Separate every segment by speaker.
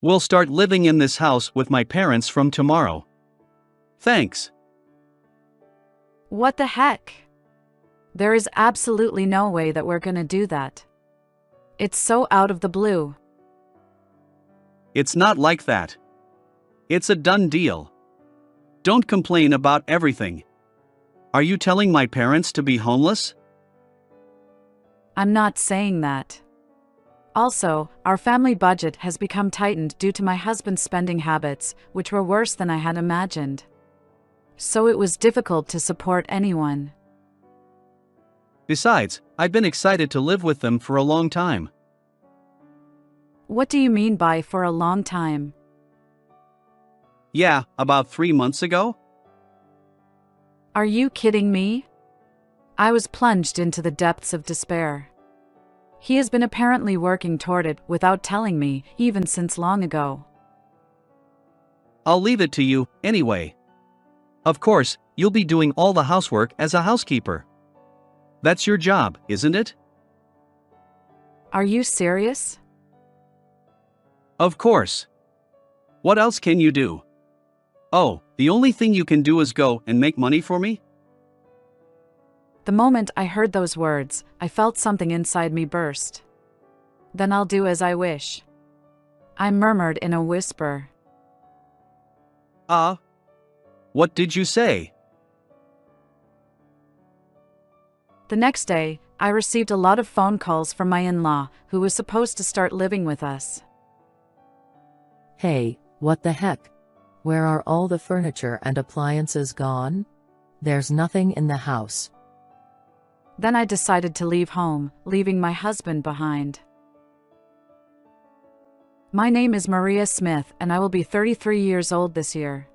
Speaker 1: We'll start living in this house with my parents from tomorrow. Thanks.
Speaker 2: What the heck? There is absolutely no way that we're gonna do that. It's so out of the blue.
Speaker 1: It's not like that. It's a done deal. Don't complain about everything. Are you telling my parents to be homeless?
Speaker 2: I'm not saying that. Also, our family budget has become tightened due to my husband's spending habits, which were worse than I had imagined. So it was difficult to support anyone.
Speaker 1: Besides, I've been excited to live with them for a long time.
Speaker 2: What do you mean by for a long time?
Speaker 1: Yeah, about 3 months ago?
Speaker 2: Are you kidding me? I was plunged into the depths of despair. He has been apparently working toward it without telling me, even since long ago.
Speaker 1: I'll leave it to you, anyway. Of course, you'll be doing all the housework as a housekeeper. That's your job, isn't it?
Speaker 2: Are you serious?
Speaker 1: Of course. What else can you do? Oh, the only thing you can do is go and make money for me?
Speaker 2: The moment I heard those words, I felt something inside me burst. Then I'll do as I wish. I murmured in a whisper.
Speaker 1: What did you say?
Speaker 2: The next day, I received a lot of phone calls from my in-law, who was supposed to start living with us.
Speaker 3: Hey, what the heck? Where are all the furniture and appliances gone? There's nothing in the house.
Speaker 2: Then I decided to leave home, leaving my husband behind. My name is Maria Smith, and I will be 33 years old this year.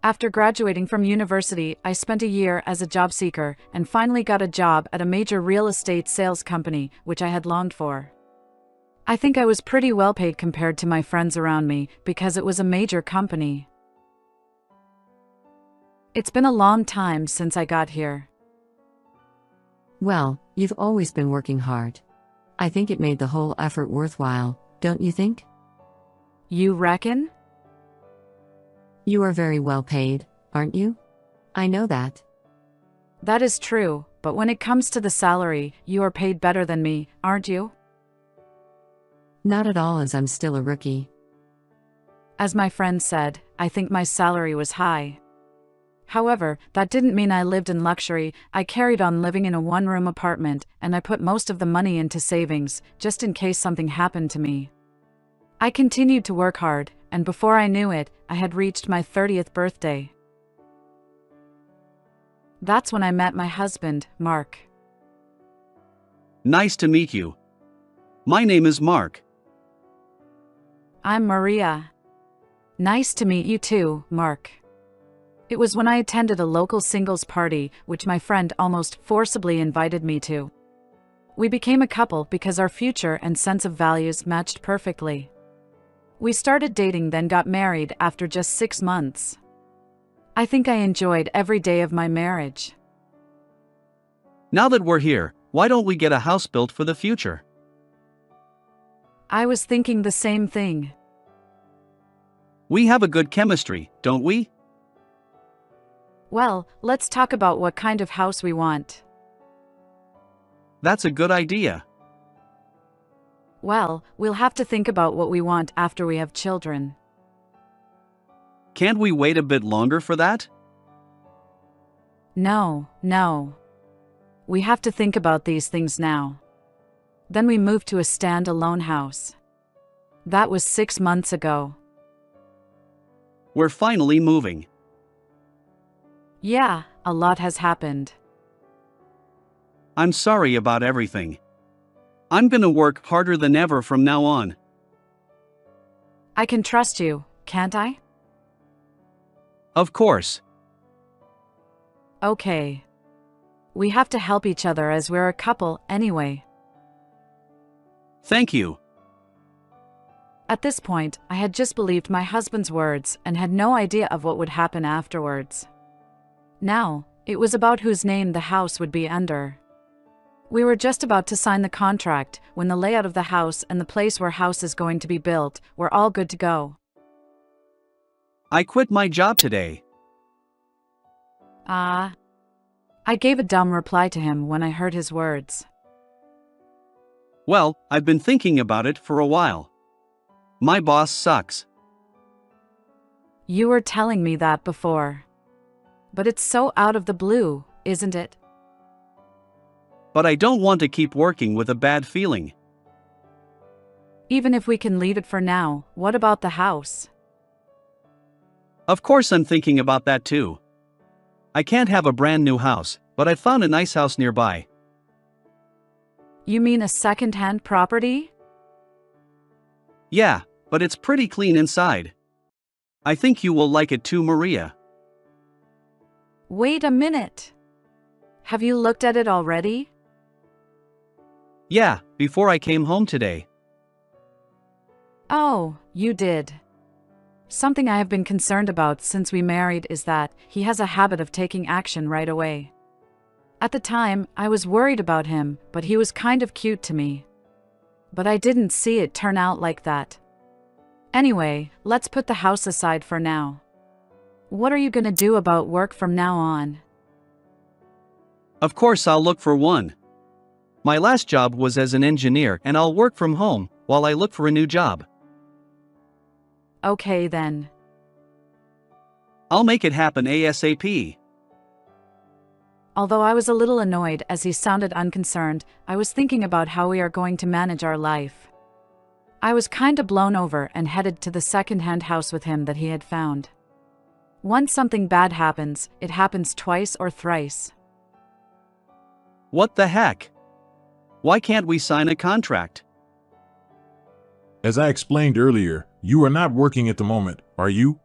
Speaker 2: After graduating from university, I spent a year as a job seeker and finally got a job at a major real estate sales company, which I had longed for. I think I was pretty well paid compared to my friends around me because it was a major company. It's been a long time since I got here.
Speaker 3: Well, you've always been working hard. I think it made the whole effort worthwhile, don't you think?
Speaker 2: You reckon?
Speaker 3: You are very well paid, aren't you? I know that.
Speaker 2: That is true, but when it comes to the salary, you are paid better than me, aren't you?
Speaker 3: Not at all, as I'm still a rookie.
Speaker 2: As my friend said, I think my salary was high. However, that didn't mean I lived in luxury. I carried on living in a one-room apartment, and I put most of the money into savings, just in case something happened to me. I continued to work hard, and before I knew it, I had reached my 30th birthday. That's when I met my husband, Mark.
Speaker 1: Nice to meet you. My name is Mark.
Speaker 2: I'm Maria. Nice to meet you too, Mark. It was when I attended a local singles party, which my friend almost forcibly invited me to. We became a couple because our future and sense of values matched perfectly. We started dating, then got married after just 6 months. I think I enjoyed every day of my marriage.
Speaker 1: Now that we're here, why don't we get a house built for the future?
Speaker 2: I was thinking the same thing.
Speaker 1: We have a good chemistry, don't we?
Speaker 2: Well, let's talk about what kind of house we want.
Speaker 1: That's a good idea.
Speaker 2: Well, we'll have to think about what we want after we have children.
Speaker 1: Can't we wait a bit longer for that?
Speaker 2: No. We have to think about these things now. Then we moved to a stand-alone house. That was 6 months ago.
Speaker 1: We're finally moving.
Speaker 2: Yeah, a lot has happened.
Speaker 1: I'm sorry about everything. I'm gonna work harder than ever from now on.
Speaker 2: I can trust you, can't I?
Speaker 1: Of course.
Speaker 2: Okay. We have to help each other as we're a couple, anyway.
Speaker 1: Thank you.
Speaker 2: At this point, I had just believed my husband's words and had no idea of what would happen afterwards. Now, it was about whose name the house would be under. We were just about to sign the contract when the layout of the house and the place where house is going to be built were all good to go.
Speaker 1: I quit my job today.
Speaker 2: Ah. I gave a dumb reply to him when I heard his words.
Speaker 1: Well, I've been thinking about it for a while. My boss sucks.
Speaker 2: You were telling me that before. But it's so out of the blue, isn't it?
Speaker 1: But I don't want to keep working with a bad feeling.
Speaker 2: Even if we can leave it for now, what about the house?
Speaker 1: Of course I'm thinking about that too. I can't have a brand new house, but I found a nice house nearby.
Speaker 2: You mean a second-hand property?
Speaker 1: Yeah, but it's pretty clean inside. I think you will like it too, Maria.
Speaker 2: Wait a minute. Have you looked at it already?
Speaker 1: Yeah, before I came home today.
Speaker 2: Oh, you did. Something I have been concerned about since we married is that he has a habit of taking action right away. At the time, I was worried about him, but he was kind of cute to me. But I didn't see it turn out like that. Anyway, let's put the house aside for now. What are you gonna do about work from now on?
Speaker 1: Of course I'll look for one. My last job was as an engineer and I'll work from home while I look for a new job.
Speaker 2: Okay then.
Speaker 1: I'll make it happen ASAP.
Speaker 2: Although I was a little annoyed as he sounded unconcerned, I was thinking about how we are going to manage our life. I was kinda blown over and headed to the second-hand house with him that he had found. Once something bad happens, it happens twice or thrice.
Speaker 1: What the heck? Why can't we sign a contract?
Speaker 4: As I explained earlier, you are not working at the moment, are you?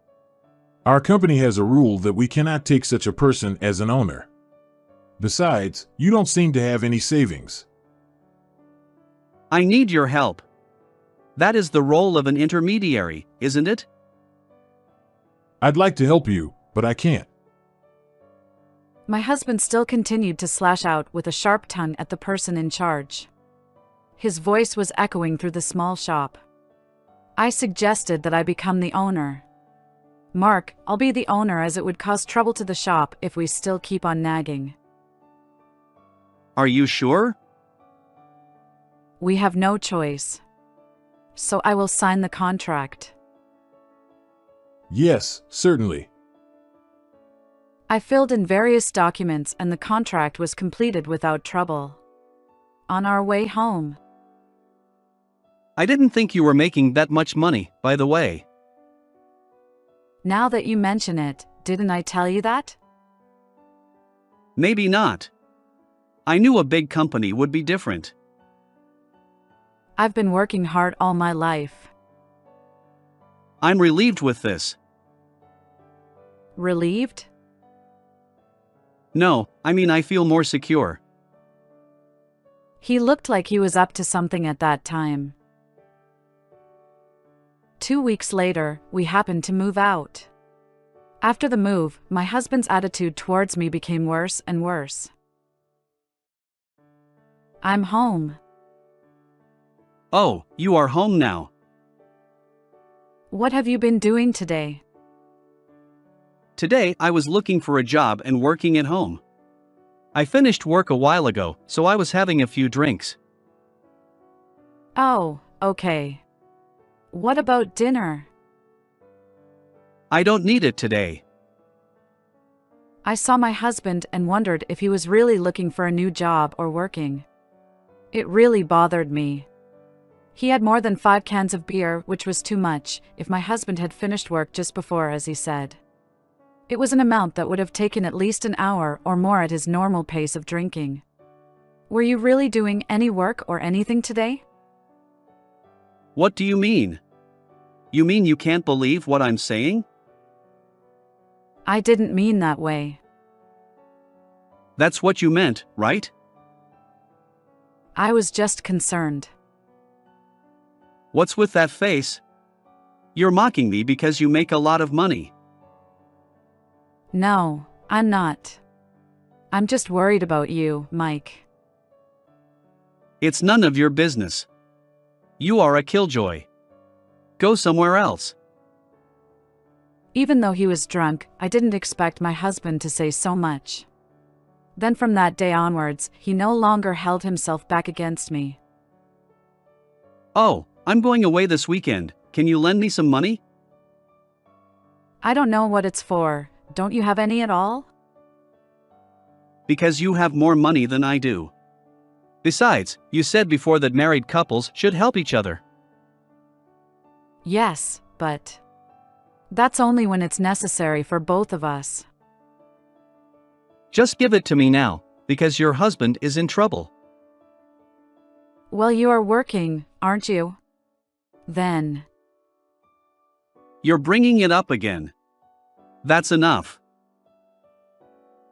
Speaker 4: Our company has a rule that we cannot take such a person as an owner. Besides, you don't seem to have any savings.
Speaker 1: I need your help. That is the role of an intermediary, isn't it?
Speaker 4: I'd like to help you, but I can't.
Speaker 2: My husband still continued to slash out with a sharp tongue at the person in charge. His voice was echoing through the small shop. I suggested that I become the owner. Mark, I'll be the owner as it would cause trouble to the shop if we still keep on nagging.
Speaker 1: Are you sure?
Speaker 2: We have no choice. So I will sign the contract.
Speaker 4: Yes, certainly.
Speaker 2: I filled in various documents and the contract was completed without trouble. On our way home.
Speaker 1: I didn't think you were making that much money, by the way.
Speaker 2: Now that you mention it, didn't I tell you that?
Speaker 1: Maybe not. I knew a big company would be different.
Speaker 2: I've been working hard all my life.
Speaker 1: I'm relieved with this.
Speaker 2: Relieved?
Speaker 1: No, I mean I feel more secure.
Speaker 2: He looked like he was up to something at that time. 2 weeks later, we happened to move out. After the move, my husband's attitude towards me became worse and worse. I'm home.
Speaker 1: Oh, you are home now.
Speaker 2: What have you been doing today?
Speaker 1: Today I was looking for a job and working at home. I finished work a while ago, so I was having a few drinks.
Speaker 2: Oh, okay. What about dinner?
Speaker 1: I don't need it today.
Speaker 2: I saw my husband and wondered if he was really looking for a new job or working. It really bothered me. He had more than 5 cans of beer, which was too much if my husband had finished work just before, as he said. It was an amount that would have taken at least an hour or more at his normal pace of drinking. Were you really doing any work or anything today?
Speaker 1: What do you mean? You mean you can't believe what I'm saying?
Speaker 2: I didn't mean that way.
Speaker 1: That's what you meant, right?
Speaker 2: I was just concerned.
Speaker 1: What's with that face? You're mocking me because you make a lot of money.
Speaker 2: No, I'm not. I'm just worried about you, Mike.
Speaker 1: It's none of your business. You are a killjoy. Go somewhere else.
Speaker 2: Even though he was drunk, I didn't expect my husband to say so much. Then from that day onwards, he no longer held himself back against me.
Speaker 1: Oh, I'm going away this weekend. Can you lend me some money?
Speaker 2: I don't know what it's for. Don't you have any at all?
Speaker 1: Because you have more money than I do. Besides, you said before that married couples should help each other.
Speaker 2: Yes, but that's only when it's necessary for both of us.
Speaker 1: Just give it to me now, because your husband is in trouble.
Speaker 2: Well, you are working, aren't you? Then.
Speaker 1: You're bringing it up again. That's enough.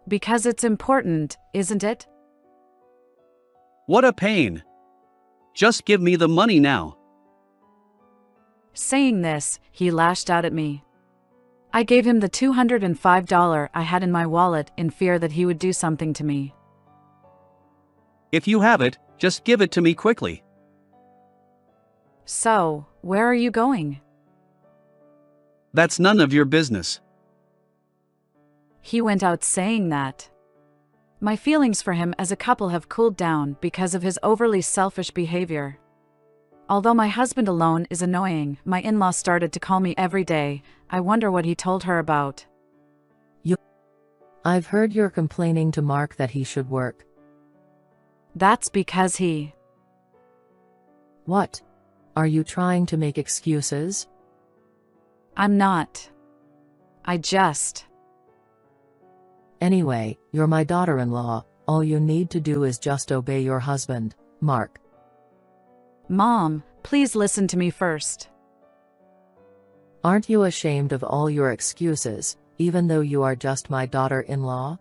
Speaker 2: Because it's important, isn't it?
Speaker 1: What a pain. Just give me the money now.
Speaker 2: Saying this, he lashed out at me. I gave him the $205 I had in my wallet in fear that he would do something to me.
Speaker 1: If you have it, just give it to me quickly.
Speaker 2: So, where are you going?
Speaker 1: That's none of your business.
Speaker 2: He went out saying that. My feelings for him as a couple have cooled down because of his overly selfish behavior. Although my husband alone is annoying, my in-law started to call me every day. I wonder what he told her about.
Speaker 3: I've heard you're complaining to Mark that he should work.
Speaker 2: That's because he...
Speaker 3: What? Are you trying to make excuses?
Speaker 2: I'm not. I just...
Speaker 3: Anyway, you're my daughter-in-law. All you need to do is just obey your husband, Mark.
Speaker 2: Mom, please listen to me first.
Speaker 3: Aren't you ashamed of all your excuses, even though you are just my daughter-in-law?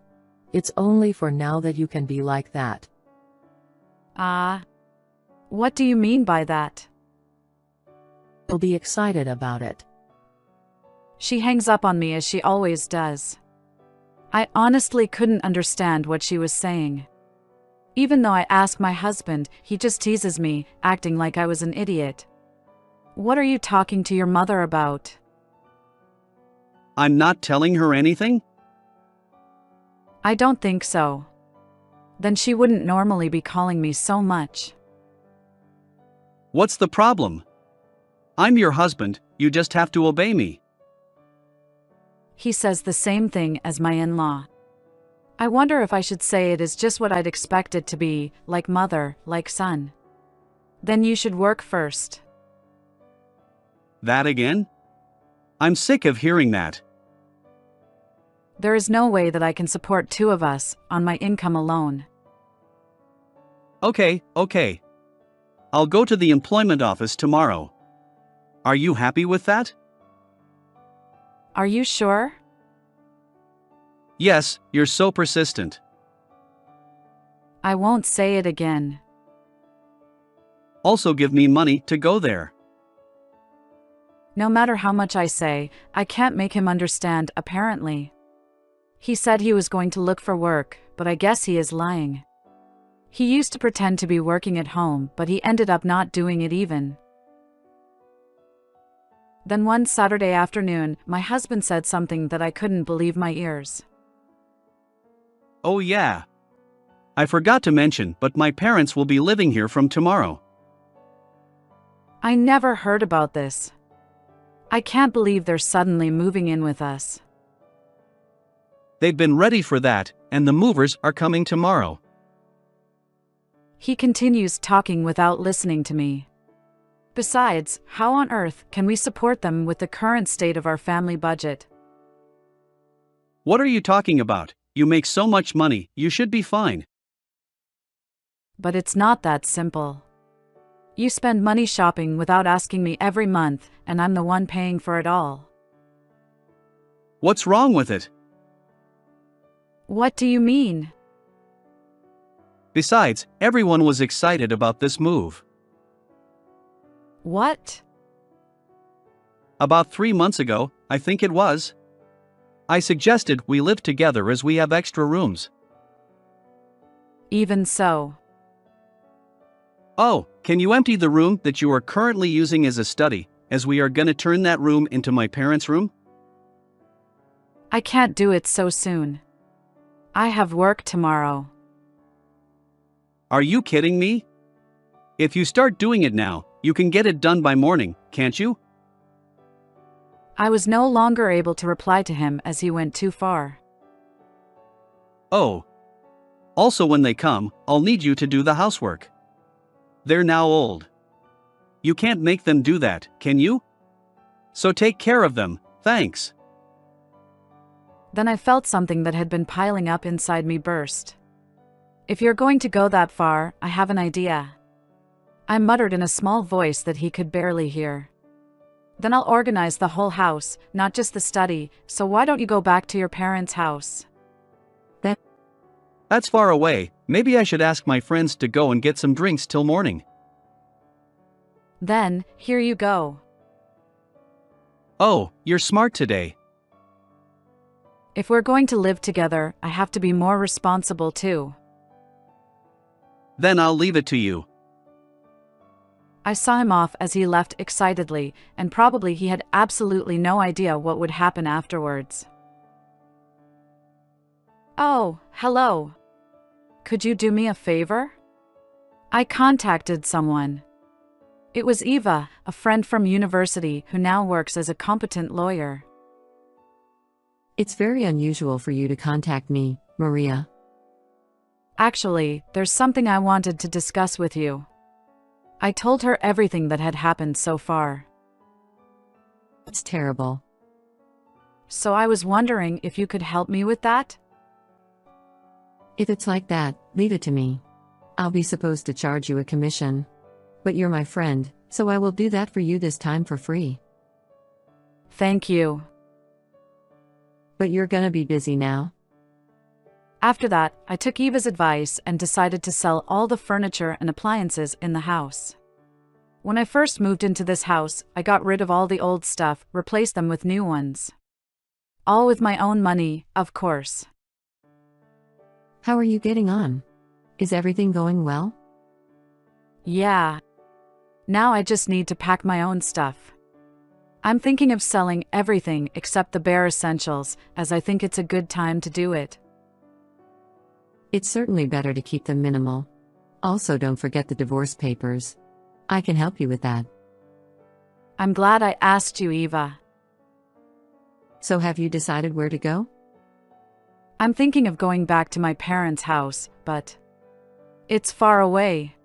Speaker 3: It's only for now that you can be like that.
Speaker 2: What do you mean by that?
Speaker 3: You'll be excited about it.
Speaker 2: She hangs up on me as she always does. I honestly couldn't understand what she was saying. Even though I ask my husband, he just teases me, acting like I was an idiot. What are you talking to your mother about?
Speaker 1: I'm not telling her anything?
Speaker 2: I don't think so. Then she wouldn't normally be calling me so much.
Speaker 1: What's the problem? I'm your husband, you just have to obey me.
Speaker 2: He says the same thing as my in-law. I wonder if I should say it is just what I'd expect it to be, like mother, like son. Then you should work first.
Speaker 1: That again? I'm sick of hearing that.
Speaker 2: There is no way that I can support two of us on my income alone.
Speaker 1: Okay. I'll go to the employment office tomorrow. Are you happy with that?
Speaker 2: Are you sure?
Speaker 1: Yes, you're so persistent.
Speaker 2: I won't say it again.
Speaker 1: Also give me money to go there.
Speaker 2: No matter how much I say, I can't make him understand, apparently. He said he was going to look for work, but I guess he is lying. He used to pretend to be working at home, but he ended up not doing it even. Then one Saturday afternoon, my husband said something that I couldn't believe my ears.
Speaker 1: Oh yeah. I forgot to mention, but my parents will be living here from tomorrow.
Speaker 2: I never heard about this. I can't believe they're suddenly moving in with us.
Speaker 1: They've been ready for that, and the movers are coming tomorrow.
Speaker 2: He continues talking without listening to me. Besides, how on earth can we support them with the current state of our family budget?
Speaker 1: What are you talking about? You make so much money, you should be fine.
Speaker 2: But it's not that simple. You spend money shopping without asking me every month, and I'm the one paying for it all.
Speaker 1: What's wrong with it?
Speaker 2: What do you mean?
Speaker 1: Besides, everyone was excited about this move.
Speaker 2: What?
Speaker 1: About 3 months ago, I think it was. I suggested we live together as we have extra rooms.
Speaker 2: Even so.
Speaker 1: Oh, can you empty the room that you are currently using as a study, as we are gonna turn that room into my parents' room?
Speaker 2: I can't do it so soon. I have work tomorrow.
Speaker 1: Are you kidding me? If you start doing it now, you can get it done by morning, can't you?
Speaker 2: I was no longer able to reply to him as he went too far.
Speaker 1: Oh. Also, when they come, I'll need you to do the housework. They're now old. You can't make them do that, can you? So take care of them, thanks.
Speaker 2: Then I felt something that had been piling up inside me burst. If you're going to go that far, I have an idea. I muttered in a small voice that he could barely hear. Then I'll organize the whole house, not just the study, so why don't you go back to your parents' house?
Speaker 1: That's far away, maybe I should ask my friends to go and get some drinks till morning.
Speaker 2: Then, here you go.
Speaker 1: Oh, you're smart today.
Speaker 2: If we're going to live together, I have to be more responsible too.
Speaker 1: Then I'll leave it to you.
Speaker 2: I saw him off as he left excitedly, and probably he had absolutely no idea what would happen afterwards. Oh, hello. Could you do me a favor? I contacted someone. It was Eva, a friend from university who now works as a competent lawyer.
Speaker 5: It's very unusual for you to contact me, Maria.
Speaker 2: Actually, there's something I wanted to discuss with you. I told her everything that had happened so far.
Speaker 5: It's terrible.
Speaker 2: So I was wondering if you could help me with that?
Speaker 5: If it's like that, leave it to me. I'll be supposed to charge you a commission. But you're my friend, so I will do that for you this time for free.
Speaker 2: Thank you.
Speaker 5: But you're gonna be busy now.
Speaker 2: After that, I took Eva's advice and decided to sell all the furniture and appliances in the house. When I first moved into this house, I got rid of all the old stuff, replaced them with new ones. All with my own money, of course.
Speaker 5: How are you getting on? Is everything going well?
Speaker 2: Yeah. Now I just need to pack my own stuff. I'm thinking of selling everything except the bare essentials, as I think it's a good time to do it.
Speaker 5: It's certainly better to keep them minimal. Also, don't forget the divorce papers. I can help you with that.
Speaker 2: I'm glad I asked you, Eva.
Speaker 5: So have you decided where to go?
Speaker 2: I'm thinking of going back to my parents' house, but it's far away.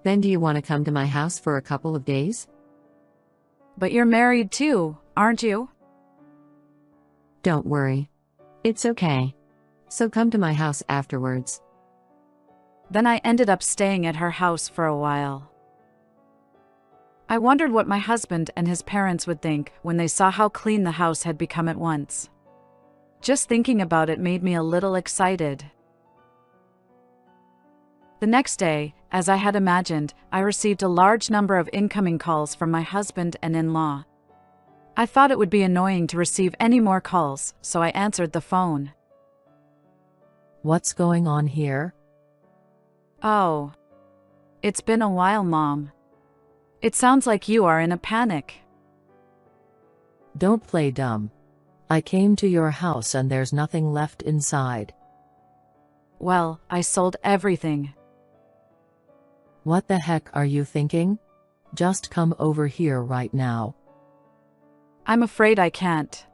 Speaker 5: Then do you want to come to my house for a couple of days?
Speaker 2: But you're married too, aren't you?
Speaker 5: Don't worry. It's okay. So come to my house afterwards.
Speaker 2: Then I ended up staying at her house for a while. I wondered what my husband and his parents would think when they saw how clean the house had become at once. Just thinking about it made me a little excited. The next day, as I had imagined, I received a large number of incoming calls from my husband and in-law. I thought it would be annoying to receive any more calls, so I answered the phone.
Speaker 3: What's going on here?
Speaker 2: Oh. It's been a while, Mom. It sounds like you are in a panic.
Speaker 3: Don't play dumb. I came to your house and there's nothing left inside.
Speaker 2: Well, I sold everything.
Speaker 3: What the heck are you thinking? Just come over here right now.
Speaker 2: I'm afraid I can't.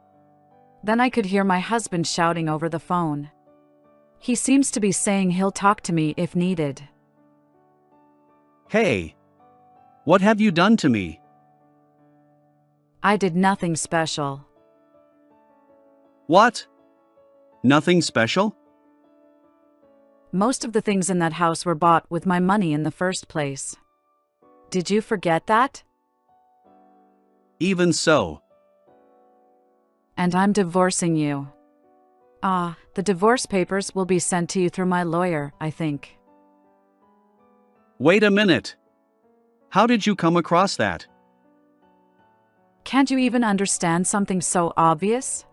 Speaker 2: Then I could hear my husband shouting over the phone. He seems to be saying he'll talk to me if needed.
Speaker 1: Hey. What have you done to me?
Speaker 2: I did nothing special.
Speaker 1: What? Nothing special?
Speaker 2: Most of the things in that house were bought with my money in the first place. Did you forget that?
Speaker 1: Even so.
Speaker 2: And I'm divorcing you. The divorce papers will be sent to you through my lawyer, I think.
Speaker 1: Wait a minute. How did you come across that?
Speaker 2: Can't you even understand something so obvious?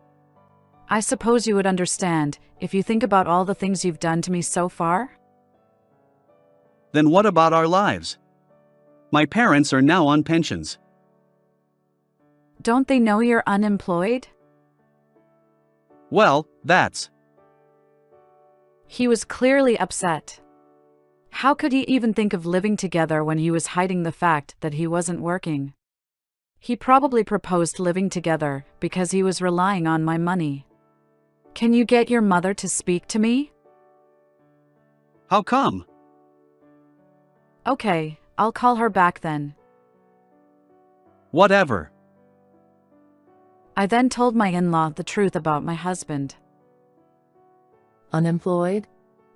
Speaker 2: I suppose you would understand if you think about all the things you've done to me so far?
Speaker 1: Then what about our lives? My parents are now on pensions.
Speaker 2: Don't they know you're unemployed?
Speaker 1: Well, that's.
Speaker 2: He was clearly upset. How could he even think of living together when he was hiding the fact that he wasn't working? He probably proposed living together because he was relying on my money. Can you get your mother to speak to me?
Speaker 1: How come?
Speaker 2: Okay, I'll call her back then.
Speaker 1: Whatever.
Speaker 2: I then told my in-law the truth about my husband.
Speaker 3: Unemployed?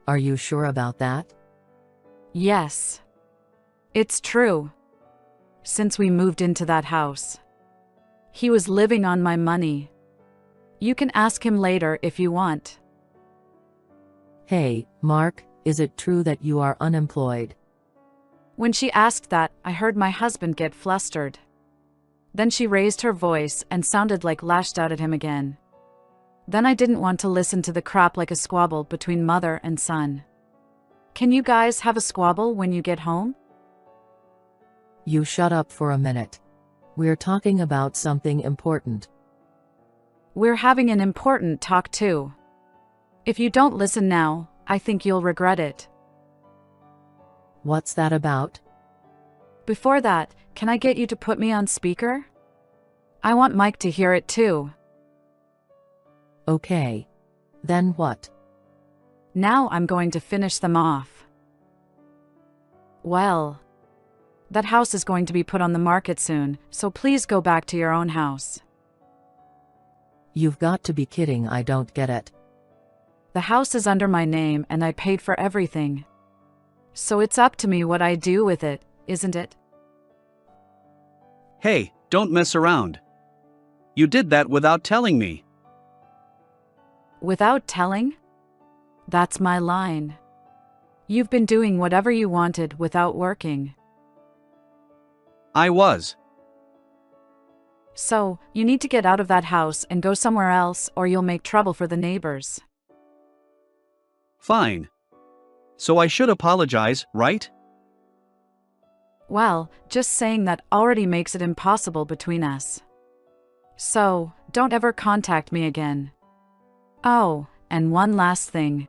Speaker 3: Are you sure about that?
Speaker 2: Yes. It's true. Since we moved into that house, he was living on my money. You can ask him later if you want.
Speaker 3: Hey, Mark, is it true that you are unemployed?
Speaker 2: When she asked that, I heard my husband get flustered. Then she raised her voice and sounded like lashed out at him again. Then I didn't want to listen to the crap like a squabble between mother and son. Can you guys have a squabble when you get home?
Speaker 3: You shut up for a minute. We're talking about something important.
Speaker 2: We're having an important talk too. If you don't listen now, I think you'll regret it.
Speaker 3: What's that about?
Speaker 2: Before that, can I get you to put me on speaker? I want Mike to hear it too.
Speaker 3: Okay. Then what?
Speaker 2: Now I'm going to finish them off. Well, that house is going to be put on the market soon, so please go back to your own house.
Speaker 3: You've got to be kidding, I don't get it.
Speaker 2: The house is under my name and I paid for everything. So it's up to me what I do with it, isn't it?
Speaker 1: Hey, don't mess around. You did that without telling me.
Speaker 2: Without telling? That's my line. You've been doing whatever you wanted without working.
Speaker 1: I was.
Speaker 2: So, you need to get out of that house and go somewhere else or you'll make trouble for the neighbors.
Speaker 1: Fine. So I should apologize, right?
Speaker 2: Well, just saying that already makes it impossible between us. So, don't ever contact me again. Oh, and one last thing.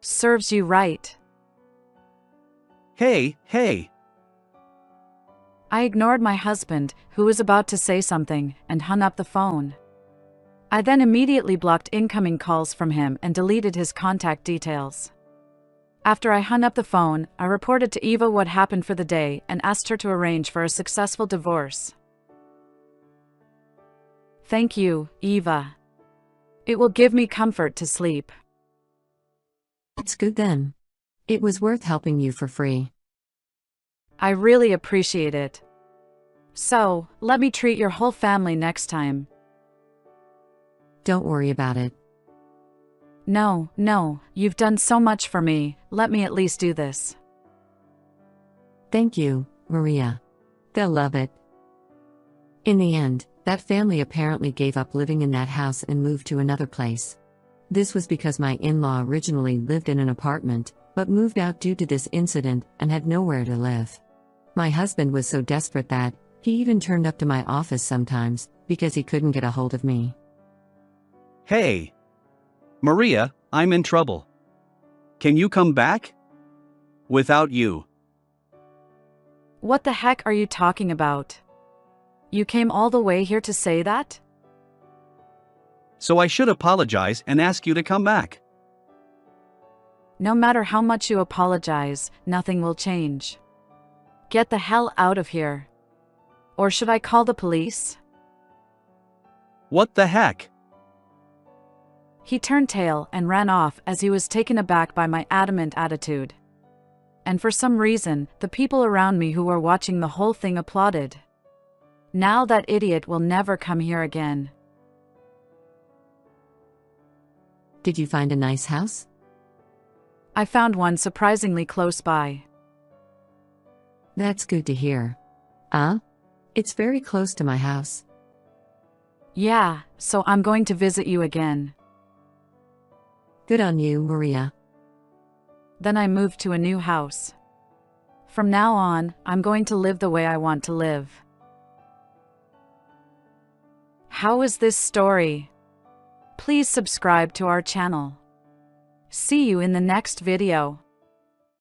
Speaker 2: Serves you right.
Speaker 1: Hey, hey.
Speaker 2: I ignored my husband, who was about to say something, and hung up the phone. I then immediately blocked incoming calls from him and deleted his contact details. After I hung up the phone, I reported to Eva what happened for the day and asked her to arrange for a successful divorce. Thank you, Eva. It will give me comfort to sleep.
Speaker 5: It's good then. It was worth helping you for free.
Speaker 2: I really appreciate it. So, let me treat your whole family next time.
Speaker 5: Don't worry about it.
Speaker 2: No, you've done so much for me, let me at least do this.
Speaker 5: Thank you, Maria. They'll love it. In the end, that family apparently gave up living in that house and moved to another place. This was because my in-law originally lived in an apartment, but moved out due to this incident and had nowhere to live. My husband was so desperate that he even turned up to my office sometimes because he couldn't get a hold of me.
Speaker 1: Hey. Maria, I'm in trouble. Can you come back? Without you.
Speaker 2: What the heck are you talking about? You came all the way here to say that?
Speaker 1: So I should apologize and ask you to come back.
Speaker 2: No matter how much you apologize, nothing will change. Get the hell out of here. Or should I call the police?
Speaker 1: What the heck?
Speaker 2: He turned tail and ran off as he was taken aback by my adamant attitude. And for some reason, the people around me who were watching the whole thing applauded. Now that idiot will never come here again.
Speaker 5: Did you find a nice house?
Speaker 2: I found one surprisingly close by.
Speaker 5: That's good to hear. It's very close to my house.
Speaker 2: Yeah, so I'm going to visit you again.
Speaker 5: Good on you, Maria.
Speaker 2: Then I moved to a new house. From now on, I'm going to live the way I want to live. How is this story? Please subscribe to our channel. See you in the next video.